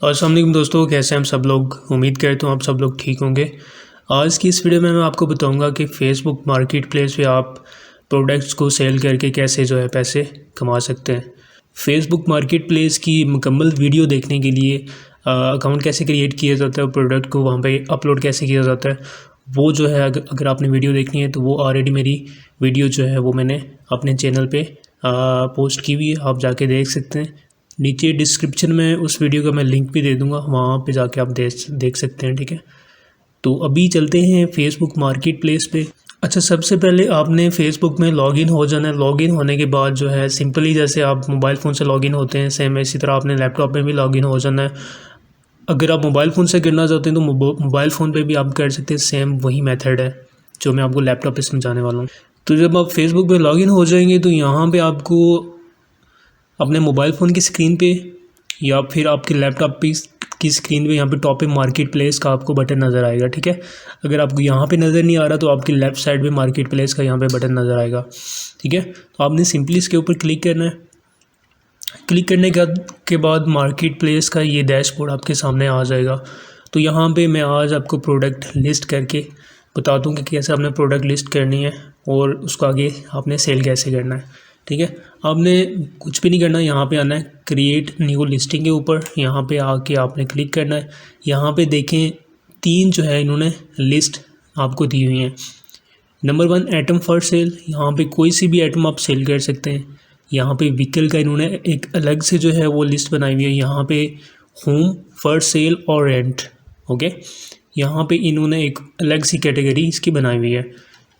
अस्सलाम वालेकुम दोस्तों, कैसे हैं हम सब लोग। उम्मीद करता हूँ आप सब लोग ठीक होंगे। आज की इस वीडियो में मैं आपको बताऊंगा कि फ़ेसबुक मार्केट प्लेस पे आप प्रोडक्ट्स को सेल करके कैसे जो है पैसे कमा सकते हैं। फ़ेसबुक मार्केट प्लेस की मुकम्मल वीडियो देखने के लिए अकाउंट कैसे क्रिएट किया जाता है, प्रोडक्ट को वहाँ पे अपलोड कैसे किया जाता है, वो जो है अगर आपने वीडियो देखनी है तो वो ऑलरेडी मेरी वीडियो जो है वो मैंने अपने चैनल पर पोस्ट की हुई है, आप जाके देख सकते हैं। नीचे डिस्क्रिप्शन में उस वीडियो का मैं लिंक भी दे दूँगा, वहाँ पे जाके आप देख सकते हैं। ठीक है, तो अभी चलते हैं फ़ेसबुक मार्केट प्लेस पे। अच्छा, सबसे पहले आपने फ़ेसबुक में लॉगिन हो जाना है। लॉगिन होने के बाद जो है सिंपली जैसे आप मोबाइल फ़ोन से लॉगिन होते हैं, सेम इसी तरह आपने लैपटॉप में भी लॉगिन हो जाना है। अगर आप मोबाइल फ़ोन से करना चाहते हैं तो मोबाइल फ़ोन पे भी आप कर सकते हैं, सेम वही मेथड है जो मैं आपको लैपटॉप पे समझाने वाला हूँ। तो जब आप फ़ेसबुक पे लॉगिन हो जाएंगे तो यहाँ पे आपको अपने मोबाइल फ़ोन की स्क्रीन पे या फिर आपके लैपटॉप की स्क्रीन पे यहाँ पे टॉप पे मार्केट प्लेस का आपको बटन नज़र आएगा। ठीक है, अगर आपको यहाँ पे नज़र नहीं आ रहा तो आपकी लेफ़्ट साइड पे मार्केट प्लेस का यहाँ पे बटन नज़र आएगा। ठीक है, तो आपने सिंपली इसके ऊपर क्लिक करना है। क्लिक करने के बाद मार्केट प्लेस का ये डैशबोर्ड आपके सामने आ जाएगा। तो यहाँ पर मैं आज आपको प्रोडक्ट लिस्ट करके बता दूँ कि कैसे आपने प्रोडक्ट लिस्ट करनी है और उसको आगे आपने सेल कैसे करना है। ठीक है, आपने कुछ भी नहीं करना, यहाँ पे आना है क्रिएट न्यू लिस्टिंग के ऊपर। यहाँ पे आके आपने क्लिक करना है। यहाँ पे देखें 3 जो है इन्होंने लिस्ट आपको दी हुई हैं। नंबर 1 आइटम फॉर सेल, यहाँ पे कोई सी भी आइटम आप सेल कर सकते हैं। यहाँ पे व्हीकल का इन्होंने एक अलग से जो है वो लिस्ट बनाई हुई है। यहाँ पे होम फॉर सेल और रेंट, ओके, यहाँ पे इन्होंने एक अलग सी कैटेगरी इसकी बनाई हुई है।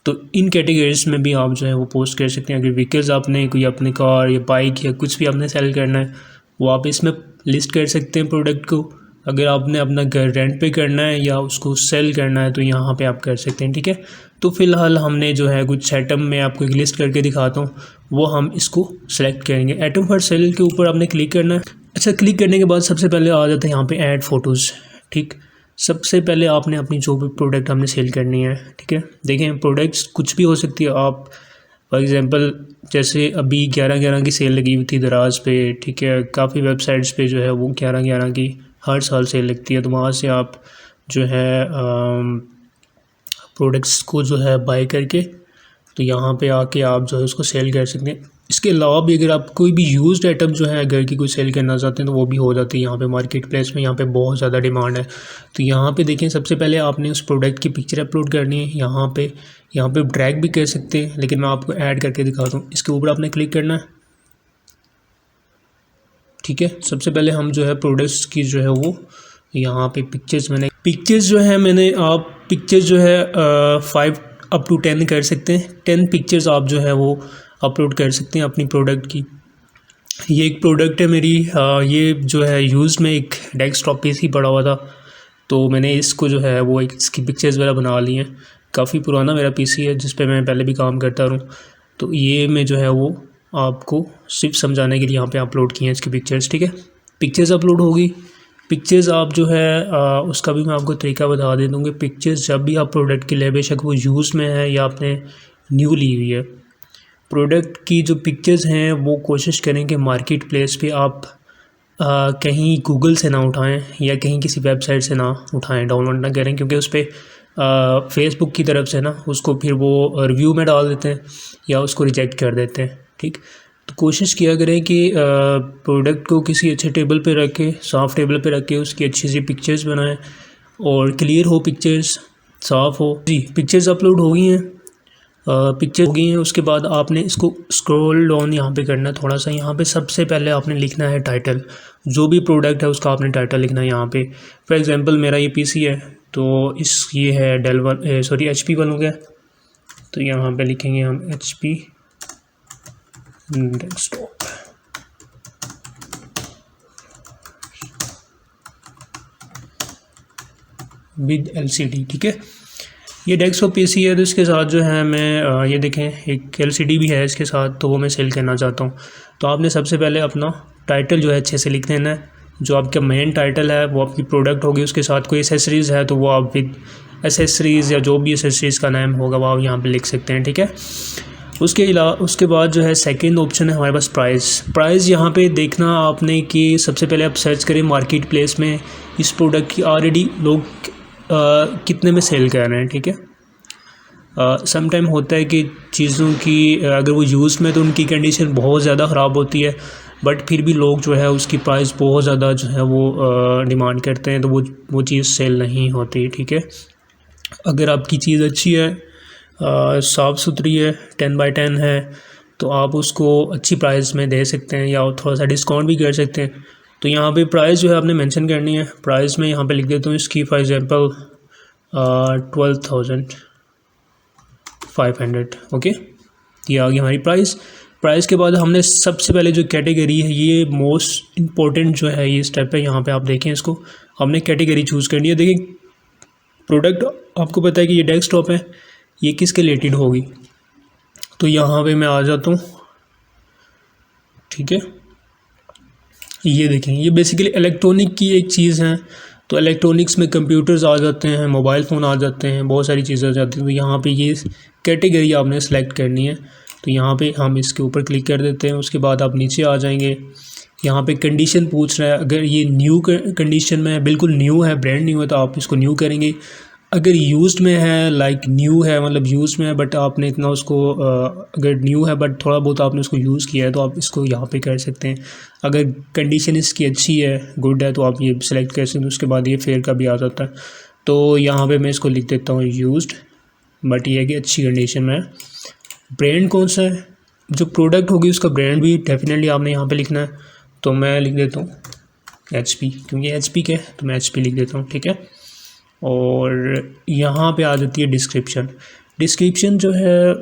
तो इन कैटेगरीज में भी आप जो है वो पोस्ट कर सकते हैं। अगर व्हीकल्स आपने कोई अपनी कार या बाइक या कुछ भी आपने सेल करना है वो आप इसमें लिस्ट कर सकते हैं प्रोडक्ट को। अगर आपने अपना घर रेंट पे करना है या उसको सेल करना है तो यहाँ पे आप कर सकते हैं। ठीक है, तो फ़िलहाल हमने जो है कुछ आइटम में आपको एक लिस्ट करके दिखाता हूँ, वो हम इसको सेलेक्ट करेंगे। आइटम फॉर सेल के ऊपर आपने क्लिक करना है। अच्छा, क्लिक करने के बाद सबसे पहले आ जाता है यहाँ पर ऐड फ़ोटोज़। ठीक, सबसे पहले आपने अपनी जो भी प्रोडक्ट हमने सेल करनी है, ठीक है, देखें प्रोडक्ट्स कुछ भी हो सकती है। आप फॉर एग्जांपल जैसे अभी 11/11 की सेल लगी हुई थी दराज पे, ठीक है, काफ़ी वेबसाइट्स पे जो है वो 11/11 की हर साल सेल लगती है। तो वहाँ से आप जो है प्रोडक्ट्स को जो है बाय करके तो यहाँ पे आके आप जो है उसको सेल कर सकते हैं। इसके अलावा भी अगर आप कोई भी यूज्ड आइटम जो है घर की कोई सेल करना चाहते हैं तो वो भी हो जाती है यहाँ पे मार्केट प्लेस में। यहाँ पे बहुत ज़्यादा डिमांड है। तो यहाँ पे देखें सबसे पहले आपने उस प्रोडक्ट की पिक्चर अपलोड करनी है। यहाँ पे ड्रैग भी कर सकते हैं, लेकिन मैं आपको ऐड करके दिखाता हूँ। इसके ऊपर आपने क्लिक करना है। ठीक है, सबसे पहले हम जो है प्रोडक्ट्स की जो है वो यहाँ पे पिक्चर्स जो है आप पिक्चर्स जो है 5 अप टू 10 कर सकते हैं। 10 पिक्चर्स आप जो है वो अपलोड कर सकते हैं अपनी प्रोडक्ट की। ये एक प्रोडक्ट है मेरी, ये जो है यूज़ में एक डेस्कटॉप पीसी पड़ा हुआ था, तो मैंने इसको जो है वो इसकी पिक्चर्स वगैरह बना ली हैं। काफ़ी पुराना मेरा पीसी है जिस पे मैं पहले भी काम करता रहूँ। तो ये मैं जो है वो आपको सिर्फ समझाने के लिए यहाँ पे अपलोड किए हैं इसकी पिक्चर्स। ठीक है, पिक्चर्स अपलोड होगी। पिक्चर्स आप जो है उसका भी मैं आपको तरीका बता दे दूँगी। पिक्चर्स जब भी आप प्रोडक्ट की ले, बेशक वो यूज़ में है या आपने न्यू ली हुई है, प्रोडक्ट की जो पिक्चर्स हैं वो कोशिश करें कि मार्केट प्लेस पे आप कहीं गूगल से ना उठाएं या कहीं किसी वेबसाइट से ना उठाएं, डाउनलोड ना करें, क्योंकि उस पर फेसबुक की तरफ से ना उसको फिर वो रिव्यू में डाल देते हैं या उसको रिजेक्ट कर देते हैं। ठीक, तो कोशिश किया करें कि प्रोडक्ट को किसी अच्छे टेबल पे रख के, साफ़ टेबल पे रख के उसकी अच्छी सी पिक्चर्स बनाएं और क्लियर हो, पिक्चर्स साफ़ हो। जी, पिक्चर्स अपलोड हो गई हैं, पिक्चर हो गई हैं। उसके बाद आपने इसको स्क्रॉल डाउन यहाँ पे करना है थोड़ा सा। यहाँ पे सबसे पहले आपने लिखना है टाइटल, जो भी प्रोडक्ट है उसका आपने टाइटल लिखना है यहाँ पे। फॉर एग्जांपल मेरा ये पीसी है तो ये है HP वालों का, तो यहाँ पे लिखेंगे हम HP डेस्कटॉप विद LCD। ठीक है, ये डेस्कटॉप पीसी है तो इसके साथ जो है मैं ये देखें एक LCD भी है इसके साथ, तो वो मैं सेल करना चाहता हूँ। तो आपने सबसे पहले अपना टाइटल जो है अच्छे से लिख देना है। जो आपका मेन टाइटल है वो आपकी प्रोडक्ट होगी, उसके साथ कोई एसेसरीज़ है तो वो आप विद एसेसरीज़ या जो भी एसेसरीज़ का नाम होगा वो आप यहाँ पे लिख सकते हैं। ठीक है, उसके बाद जो है सेकंड ऑप्शन है हमारे पास प्राइस यहाँ पे देखना आपने कि सबसे पहले आप सर्च करें मार्केट प्लेस में इस प्रोडक्ट की ऑलरेडी लोग कितने में सेल कर रहे हैं, ठीक है। सम टाइम होता है कि चीज़ों की अगर वो यूज़ में तो उनकी कंडीशन बहुत ज़्यादा ख़राब होती है, बट फिर भी लोग जो है उसकी प्राइस बहुत ज़्यादा जो है वो डिमांड करते हैं, तो वो चीज़ सेल नहीं होती, ठीक है। अगर आपकी चीज़ अच्छी है, साफ़ सुथरी है, 10/10 है, तो आप उसको अच्छी प्राइस में दे सकते हैं या थोड़ा सा डिस्काउंट भी कर सकते हैं। तो यहाँ पे प्राइस जो है आपने मेंशन करनी है। प्राइस में यहाँ पे लिख देता हूँ इसकी फॉर एग्जांपल 12,500, ओके। ये आ गई हमारी प्राइस के बाद हमने सबसे पहले जो कैटेगरी है, ये मोस्ट इम्पोर्टेंट जो है ये स्टेप है। यहाँ पे आप देखें, इसको हमने कैटेगरी चूज़ करनी है। देखिए प्रोडक्ट आपको पता है कि ये डेस्कटॉप है, ये किसके रिलेटेड होगी, तो यहाँ पे मैं आ जाता हूँ, ठीक है। ये देखें, ये बेसिकली इलेक्ट्रॉनिक की एक चीज़ है, तो इलेक्ट्रॉनिक्स में कंप्यूटर्स आ जाते हैं, मोबाइल फ़ोन आ जाते हैं, बहुत सारी चीज़ें आ जाती हैं। तो यहाँ पे ये कैटेगरी आपने सेलेक्ट करनी है, तो यहाँ पे हम इसके ऊपर क्लिक कर देते हैं। उसके बाद आप नीचे आ जाएंगे, यहाँ पे कंडीशन पूछ रहा है। अगर ये न्यू कंडीशन में है, बिल्कुल न्यू है, ब्रांड न्यू है, तो आप इसको न्यू करेंगे। अगर यूज्ड में है, लाइक न्यू है मतलब यूज़ में है, बट आपने इतना उसको अगर न्यू है बट थोड़ा बहुत आपने उसको यूज़ किया है, तो आप इसको यहाँ पे कर सकते हैं। अगर कंडीशन इसकी अच्छी है, गुड है, तो आप ये सिलेक्ट कर सकते हैं। उसके बाद ये फेयर का भी आ जाता है, तो यहाँ पे मैं इसको लिख देता हूँ यूज्ड, बट ये है कि अच्छी कंडीशन में है। ब्रांड कौन सा है, जो प्रोडक्ट होगी उसका ब्रांड भी डेफिनेटली आपने यहाँ पर लिखना है। तो मैं लिख देता हूँ HP, क्योंकि HP के तो मैं HP लिख देता हूँ, ठीक है। और यहाँ पे आ जाती है डिस्क्रिप्शन जो है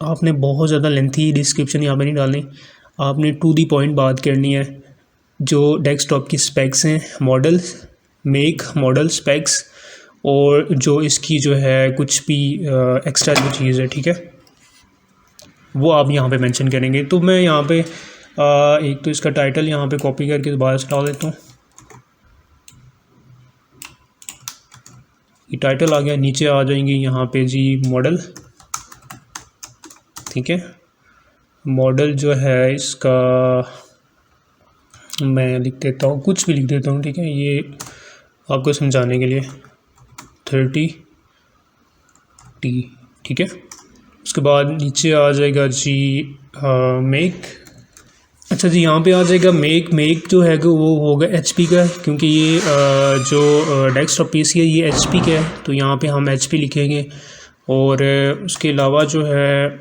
आपने बहुत ज़्यादा लेंथी डिस्क्रिप्शन यहाँ पे नहीं डालनी, आपने टू दी पॉइंट बात करनी है। जो डेस्कटॉप की स्पेक्स हैं, मॉडल्स, मेक, मॉडल, स्पेक्स, और जो इसकी जो है कुछ भी एक्स्ट्रा जो चीज़ है, ठीक है, वो आप यहाँ पे मेंशन करेंगे। तो मैं यहाँ पे एक तो इसका टाइटल यहाँ पे कॉपी करके दोबारा से डाल देता हूँ। ये टाइटल आ गया, नीचे आ जाएंगे यहाँ पे जी मॉडल, ठीक है। मॉडल जो है इसका मैं लिख देता हूँ, कुछ भी लिख देता हूँ, ठीक है, ये आपको समझाने के लिए 30T, ठीक है। उसके बाद नीचे आ जाएगा जी मेक। अच्छा जी, यहाँ पे आ जाएगा मेक जो है वो होगा HP का, क्योंकि ये जो डेस्कटॉप PC है ये HP का है, तो यहाँ पे हम HP लिखेंगे। और उसके अलावा जो है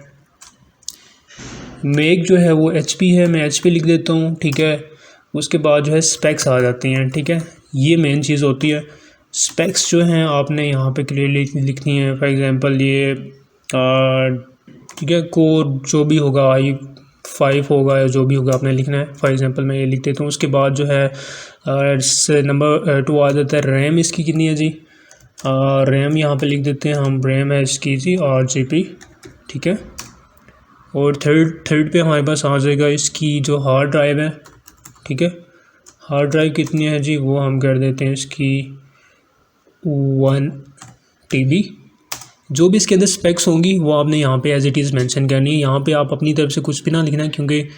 मेक जो है वो HP है, मैं HP लिख देता हूँ, ठीक है। उसके बाद जो है स्पेक्स आ जाती हैं, ठीक है, ये मेन चीज़ होती है। स्पेक्स जो हैं आपने यहाँ पे क्लियरली लिखनी है। फॉर एग्ज़ाम्पल ये ठीक है, कोर जो भी होगा, i5 होगा या जो भी होगा आपने लिखना है। फॉर एग्जांपल मैं ये लिख देता हूँ। उसके बाद जो है नंबर 2 आ जाता है रैम, इसकी कितनी है जी, रैम यहाँ पे लिख देते हैं हम, रैम है इसकी जी 8GB, ठीक है। और थर्ड पे हमारे पास आ जाएगा इसकी जो हार्ड ड्राइव है, ठीक है। हार्ड ड्राइव कितनी है जी, वो हम कर देते हैं इसकी 1TB। जो भी इसके अंदर स्पेक्स होंगी वो आपने यहाँ पे एज इट इज़ मेंशन करनी है। यहाँ पे आप अपनी तरफ से कुछ भी ना लिखना, क्योंकि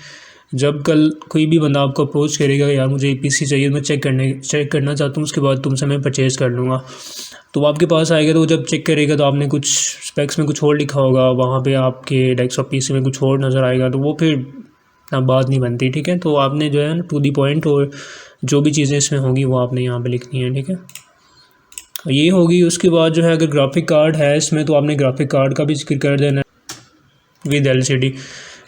जब कल कोई भी बंदा आपको अप्रोच करेगा यार मुझे PC चाहिए, मैं चेक करना चाहता हूँ, उसके बाद तुमसे मैं परचेज़ कर लूँगा, तो वो आपके पास आएगा, तो जब चेक करेगा तो आपने कुछ स्पेक्स में कुछ और लिखा होगा, वहाँ पे आपके डेस्कटॉप PC में कुछ और नज़र आएगा, तो वो फिर बात नहीं बनती, ठीक है। तो आपने जो है टू दी पॉइंट, और जो भी चीज़ें इसमें होंगी वो आपने यहाँ पर लिखनी है, ठीक है, ये होगी। उसके बाद जो है अगर ग्राफिक कार्ड है इसमें, तो आपने ग्राफिक कार्ड का भी जिक्र कर देना विद LCD,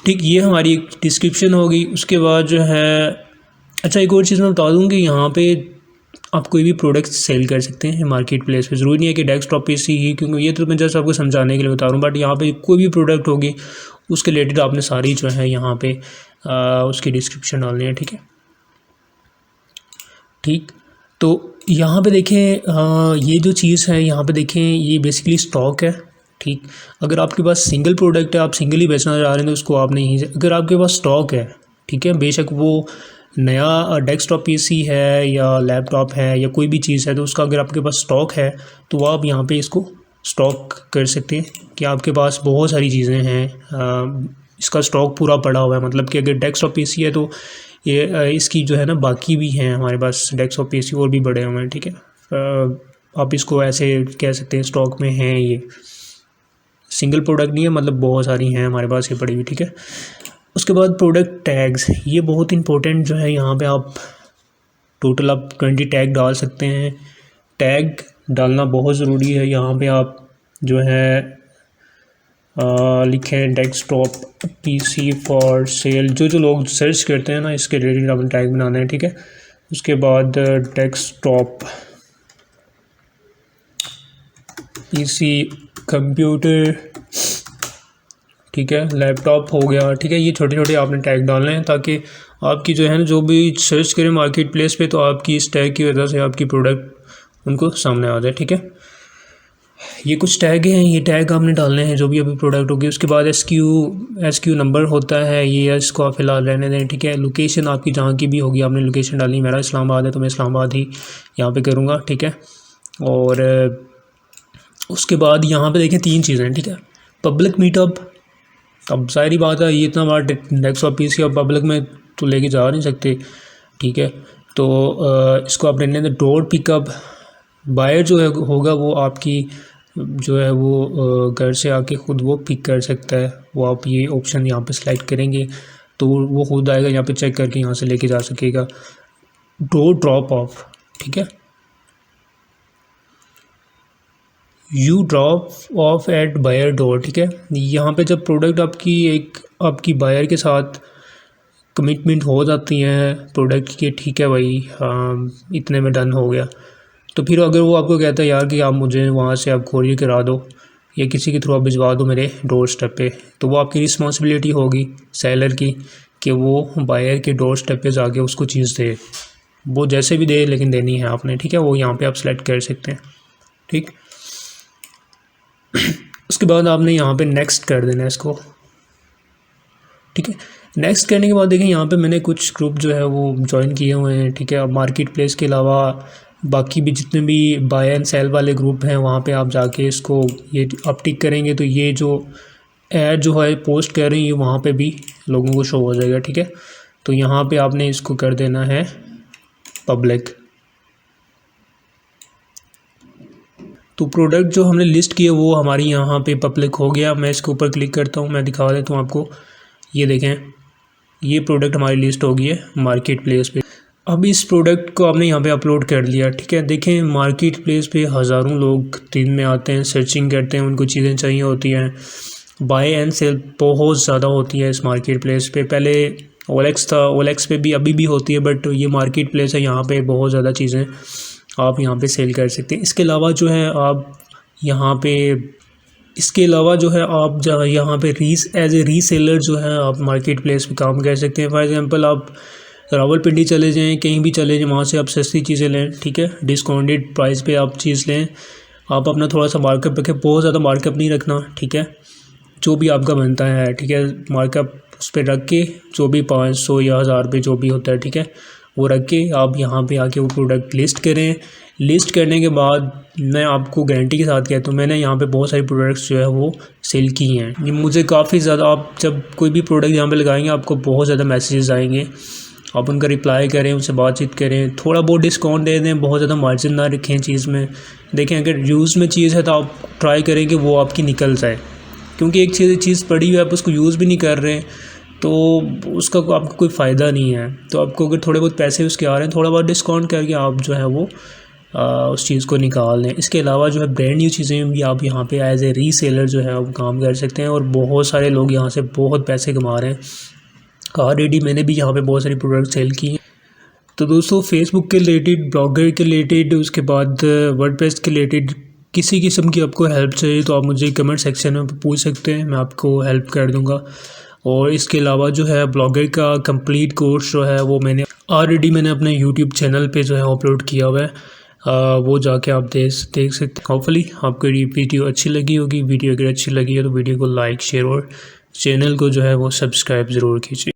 ठीक। ये हमारी एक डिस्क्रिप्शन होगी। उसके बाद जो है अच्छा एक और चीज़ मैं बता दूँ कि यहाँ पे आप कोई भी प्रोडक्ट सेल कर सकते हैं मार्केट प्लेस पे, ज़रूरी नहीं है कि डेस्कटॉप PC ही, क्योंकि ये तो मैं जस्ट आपको समझाने के लिए बता रहा हूँ। बट यहाँ पे कोई भी प्रोडक्ट होगी उसके रिलेटेड आपने सारी जो है यहाँ पे उसकी डिस्क्रिप्शन डालनी है, ठीक है, ठीक। तो यहाँ पे देखें ये जो चीज़ है यहाँ पे देखें, ये बेसिकली स्टॉक है, ठीक। अगर आपके पास सिंगल प्रोडक्ट है, आप सिंगल ही बेचना चाह रहे हैं, तो उसको आप नहीं, अगर आपके पास स्टॉक है, ठीक है, बेशक वो नया डेस्कटॉप PC है या लैपटॉप है या कोई भी चीज़ है, तो उसका अगर आपके पास स्टॉक है तो आप यहाँ पे इसको स्टॉक कर सकते हैं कि आपके पास बहुत सारी चीज़ें हैं, इसका स्टॉक पूरा पड़ा हुआ है। मतलब कि अगर डेस्कटॉप पीसी है तो ये इसकी जो है ना बाकी भी हैं हमारे पास डेस्कटॉप पीसी और भी बड़े हुए हैं, ठीक है। आप इसको ऐसे कह सकते हैं स्टॉक में हैं, ये सिंगल प्रोडक्ट नहीं है, मतलब बहुत सारी हैं हमारे पास ये पड़ी हुई, ठीक है। उसके बाद प्रोडक्ट टैग्स, ये बहुत इंपॉर्टेंट जो है, यहाँ पे आप टोटल आप 20 टैग डाल सकते हैं। टैग डालना बहुत ज़रूरी है। यहाँ पे आप जो है लिखें डेस्कटॉप पीसी फॉर सेल, जो लोग सर्च करते हैं ना इसके रिलेटेड आपने टैग बनाना है, ठीक है। उसके बाद डेस्कटॉप पीसी कंप्यूटर, ठीक है, लैपटॉप हो गया, ठीक है। ये छोटे छोटे आपने टैग डालने हैं ताकि आपकी जो है ना जो भी सर्च करें मार्केट प्लेस पे तो आपकी इस टैग की वजह से आपकी प्रोडक्ट उनको सामने आ जाए, ठीक है। ये कुछ टैग हैं, ये टैग आपने डालने हैं जो भी अभी प्रोडक्ट होगी। उसके बाद एसक्यू नंबर होता है, ये इसको आप फिलहाल रहने दें, ठीक है। लोकेशन आपकी जहाँ की भी होगी आपने लोकेशन डालनी। मेरा इस्लामाबाद है तो मैं इस्लामाबाद ही यहाँ पे करूँगा, ठीक है। और उसके बाद यहाँ पे देखें 3 चीज़ें, ठीक है। पब्लिक मीटअप, अब सारी बात है ये इतना बड़ा डेस्कटॉप पीसी और पब्लिक में तो लेके जा नहीं सकते, ठीक है। तो इसको आप रहने दें। डोर पिकअप, बायर जो है होगा वो आपकी जो है वो घर से आके ख़ुद वो पिक कर सकता है। वो आप ये ऑप्शन यहाँ पे सेलेक्ट करेंगे तो वो खुद आएगा यहाँ पे चेक करके यहाँ से लेके जा सकेगा। डोर ड्रॉप ऑफ, ठीक है। You drop off at buyer door, ठीक है। यहाँ पे जब प्रोडक्ट आपकी बायर के साथ कमिटमेंट हो जाती है प्रोडक्ट के, ठीक है भाई, इतने में डन हो गया, तो फिर अगर वो आपको कहता है यार कि आप मुझे वहाँ से आप कोरियर करा दो या किसी के थ्रू आप भिजवा दो मेरे डोर स्टेप पे, तो वो आपकी रिस्पॉन्सिबिलिटी होगी सेलर की कि वो बायर के डोर स्टेप पे जाके उसको चीज़ दे। वो जैसे भी दे लेकिन देनी है आपने, ठीक है। वो यहाँ पे आप सेलेक्ट कर सकते हैं, ठीक। उसके बाद आपने यहाँ पे नेक्स्ट कर देना है इसको, ठीक है। नेक्स्ट करने के बाद देखें यहाँ पे मैंने कुछ ग्रुप जो है वो ज्वाइन किए हुए हैं, ठीक है। अब मार्केट प्लेस के अलावा बाकी भी जितने भी बाय एंड सेल वाले ग्रुप हैं वहाँ पे आप जाके इसको ये आप टिक करेंगे तो ये जो ऐड जो है पोस्ट कर रही है वहाँ पे भी लोगों को शो हो जाएगा, ठीक है। तो यहाँ पे आपने इसको कर देना है पब्लिक। तो प्रोडक्ट जो हमने लिस्ट किए वो हमारी यहाँ पे पब्लिक हो गया। मैं इसके ऊपर क्लिक करता हूँ, मैं दिखा देता हूँ आपको। ये देखें, ये प्रोडक्ट हमारी लिस्ट हो गई है मार्केट प्लेस पे। अब इस प्रोडक्ट को आपने यहाँ पे अपलोड कर लिया, ठीक है। देखें मार्केट प्लेस पे हज़ारों लोग दिन में आते हैं, सर्चिंग करते हैं, उनको चीज़ें चाहिए होती हैं। बाय एंड सेल बहुत ज़्यादा होती है इस मार्केट प्लेस पे। पहले OLX था, OLX पे भी अभी भी होती है, बट ये मार्केट प्लेस है, यहाँ पे बहुत ज़्यादा चीज़ें आप यहाँ पे सेल कर सकते हैं। इसके अलावा जो है आप यहाँ पे यहाँ पे एज ए रीसेलर जो है आप मार्केट प्लेस पे काम कर सकते हैं। फॉर एग्जांपल आप रावलपिंडी चले जाएं, कहीं भी चले जाएं, वहाँ से आप सस्ती चीज़ें लें, ठीक है। डिस्काउंटेड प्राइस पे आप चीज़ लें। आप अपना थोड़ा सा मार्कअप रखें, बहुत ज़्यादा मार्कअप नहीं रखना, ठीक है। जो भी आपका बनता है, ठीक है, मार्कअप उस पर रख के जो भी 500 या 1000 रुपये जो भी होता है, ठीक है, वो रख के आप यहाँ पे आके वो प्रोडक्ट लिस्ट करें। लिस्ट करने के बाद मैं आपको गारंटी के साथ कहता हूँ, मैंने यहाँ पे बहुत सारी प्रोडक्ट्स जो है वो सेल की हैं। ये मुझे काफ़ी ज़्यादा, आप जब कोई भी प्रोडक्ट यहाँ पे लगाएंगे आपको बहुत ज़्यादा मैसेजेस आएंगे, आप उनका रिप्लाई करें, उनसे बातचीत करें, थोड़ा बहुत डिस्काउंट दे दें, बहुत ज़्यादा मार्जिन ना रखें चीज़ में। देखें अगर यूज़ में चीज़ है तो आप ट्राई करें कि वो आपकी निकल जाए, क्योंकि एक चीज़ पड़ी हुई है आप उसको यूज़ भी नहीं कर रहे तो उसका आपको कोई फ़ायदा नहीं है। तो आपको अगर थोड़े बहुत पैसे उसके आ रहे हैं, थोड़ा बहुत डिस्काउंट करके आप जो है वो उस चीज़ को निकाल लें। इसके अलावा जो है ब्रांड न्यू चीज़ें भी आप यहाँ पे एज ए रीसेलर जो है आप काम कर सकते हैं, और बहुत सारे लोग यहाँ से बहुत पैसे कमा रहे हैं। ऑलरेडी मैंने भी यहाँ पे बहुत सारी प्रोडक्ट सेल की हैं। तो दोस्तों फेसबुक के रिलेटेड, ब्लॉगर के रिलेटेड, उसके बाद वर्डप्रेस के रिलेटेड किसी किस्म की आपको हेल्प चाहिए तो आप मुझे कमेंट सेक्शन में पूछ सकते हैं, मैं आपको हेल्प कर दूँगा। और इसके अलावा जो है ब्लॉगर का कंप्लीट कोर्स जो है वो मैंने अपने यूट्यूब चैनल पे जो है अपलोड किया हुआ है, वो जाके आप देख सकते हैं। होपफुली आपको ये वीडियो अच्छी लगी होगी। वीडियो अगर अच्छी लगी है तो वीडियो को लाइक, शेयर और चैनल को जो है वो सब्सक्राइब ज़रूर कीजिए।